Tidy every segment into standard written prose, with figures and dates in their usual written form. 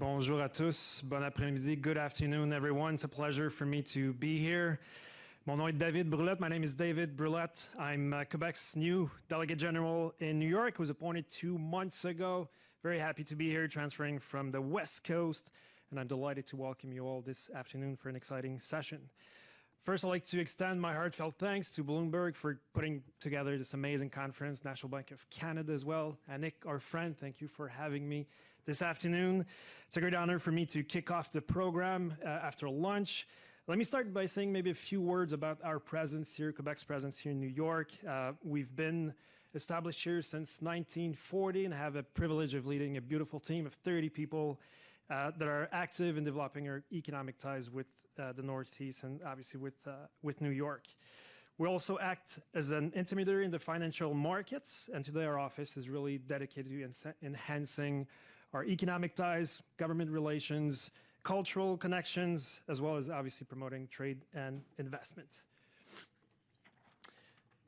Bonjour à tous. Bon après-midi. Good afternoon, everyone. It's a pleasure for me to be here. Mon nom est David Brulotte. My name is David Brulotte. I'm Quebec's new Delegate General in New York. I was appointed 2 months ago. Very happy to be here, transferring from the West Coast. And I'm delighted to welcome you all this afternoon for an exciting session. First, I'd like to extend my heartfelt thanks to Bloomberg for putting together this amazing conference, National Bank of Canada as well. And Nick, our friend, thank you for having me this afternoon. It's a great honor for me to kick off the program after lunch. Let me start by saying maybe a few words about our presence here, Quebec's presence here in New York. We've been established here since 1940 and have a privilege of leading a beautiful team of 30 people that are active in developing our economic ties with the Northeast and obviously with New York. We also act as an intermediary in the financial markets, and today our office is really dedicated to enhancing our economic ties, government relations, cultural connections, as well as obviously promoting trade and investment.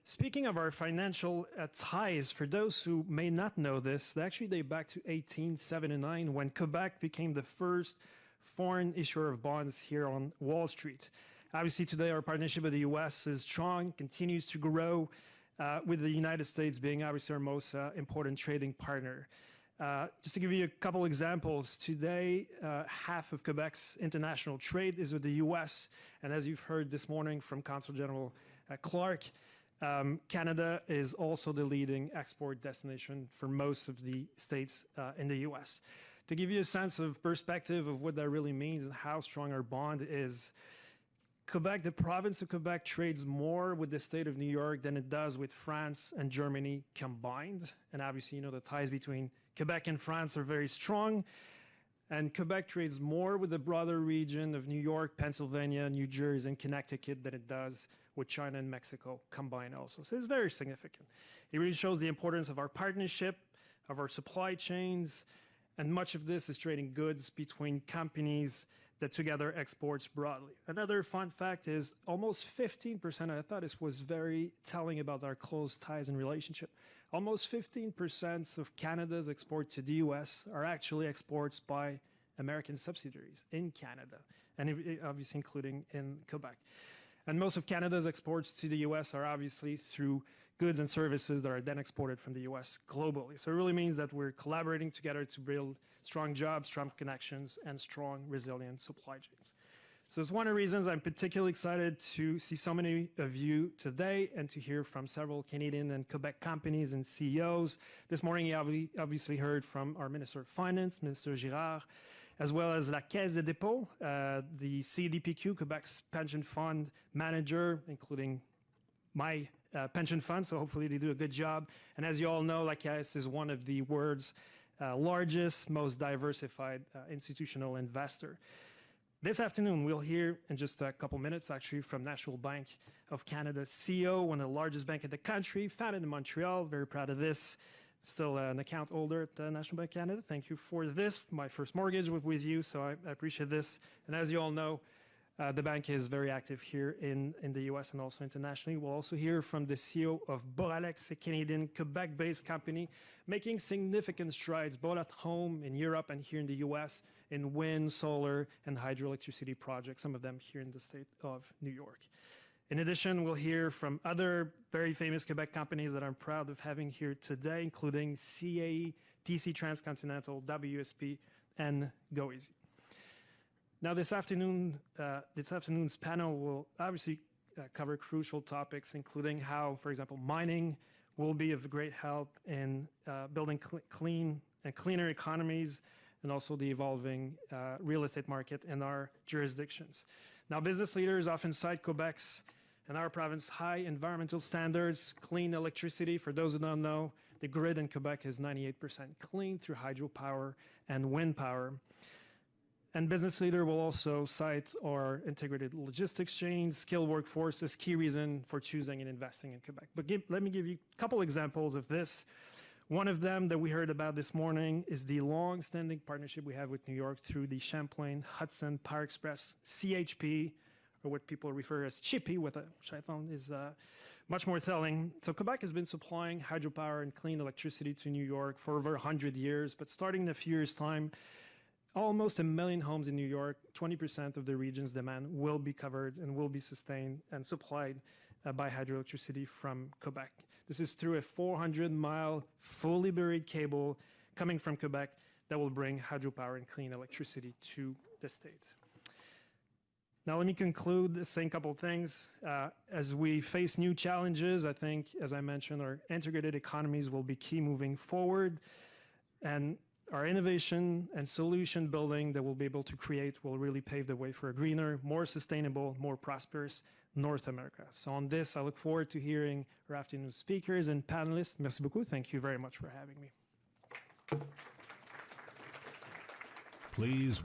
Speaking of our financial ties, for those who may not know this, they actually date back to 1879 when Quebec became the first foreign issuer of bonds here on Wall Street. Obviously today our partnership with the US is strong, continues to grow, with the United States being obviously our most important trading partner. Just to give you a couple examples, today half of Quebec's international trade is with the US, and as you've heard this morning from Consul General Clark, Canada is also the leading export destination for most of the states in the US. To give you a sense of perspective of what that really means and how strong our bond is, Quebec, the province of Quebec trades more with the state of New York than it does with France and Germany combined. And obviously, you know, the ties between Quebec and France are very strong. And Quebec trades more with the broader region of New York, Pennsylvania, New Jersey, and Connecticut than it does with China and Mexico combined also. So it's very significant. It really shows the importance of our partnership, of our supply chains, and much of this is trading goods between companies that together exports broadly. Another fun fact is almost 15%, I thought this was very telling about our close ties and relationship. Almost 15% of Canada's export to the US are actually exports by American subsidiaries in Canada, and obviously including in Quebec. And most of Canada's exports to the US are obviously through goods and services that are then exported from the US globally. So it really means that we're collaborating together to build strong jobs, strong connections, and strong, resilient supply chains. So it's one of the reasons I'm particularly excited to see so many of you today and to hear from several Canadian and Quebec companies and CEOs. This morning, you obviously heard from our Minister of Finance, Minister Girard, as well as La Caisse des Dépôts, the CDPQ, Quebec's pension fund manager, including my pension fund, so hopefully they do a good job. And as you all know, La Caisse is one of the world's largest, most diversified institutional investor. This afternoon, we'll hear in just a couple minutes, actually, from National Bank of Canada's CEO, one of the largest banks in the country, founded in Montreal. Very proud of this. Still an account holder at the National Bank of Canada. Thank you for this. My first mortgage was with you, so I appreciate this. And as you all know, the bank is very active here in the US and also internationally. We'll also hear from the CEO of Balex, a Canadian Quebec-based company, making significant strides both at home in Europe and here in the US in wind, solar, and hydroelectricity projects, some of them here in the state of New York. In addition, we'll hear from other very famous Quebec companies that I'm proud of having here today, including CAE, TC Transcontinental, WSP, and GoEasy. Now, this afternoon's panel will obviously cover crucial topics, including how, for example, mining will be of great help in building clean and cleaner economies, and also the evolving real estate market in our jurisdictions. Now, business leaders often cite Quebec's and our province high environmental standards, clean electricity. For those who don't know, the grid in Quebec is 98% clean through hydropower and wind power. And business leader will also cite our integrated logistics chain, skilled workforce as key reason for choosing and investing in Quebec. But let me give you a couple examples of this. One of them that we heard about this morning is the long-standing partnership we have with New York through the Champlain Hudson Power Express, CHP, or what people refer as Chippy, which I found is much more telling. So Quebec has been supplying hydropower and clean electricity to New York for over 100 years, but starting in a few years' time, almost 1 million homes in New York, 20% of the region's demand will be covered and will be sustained and supplied by hydroelectricity from Quebec. This is through a 400-mile fully buried cable coming from Quebec that will bring hydropower and clean electricity to the state. Now, let me conclude saying a couple of things. As we face new challenges, I think, as I mentioned, our integrated economies will be key moving forward. And our innovation and solution building that we'll be able to create will really pave the way for a greener, more sustainable, more prosperous North America. So on this, I look forward to hearing our afternoon speakers and panelists. Merci beaucoup. Thank you very much for having me. Please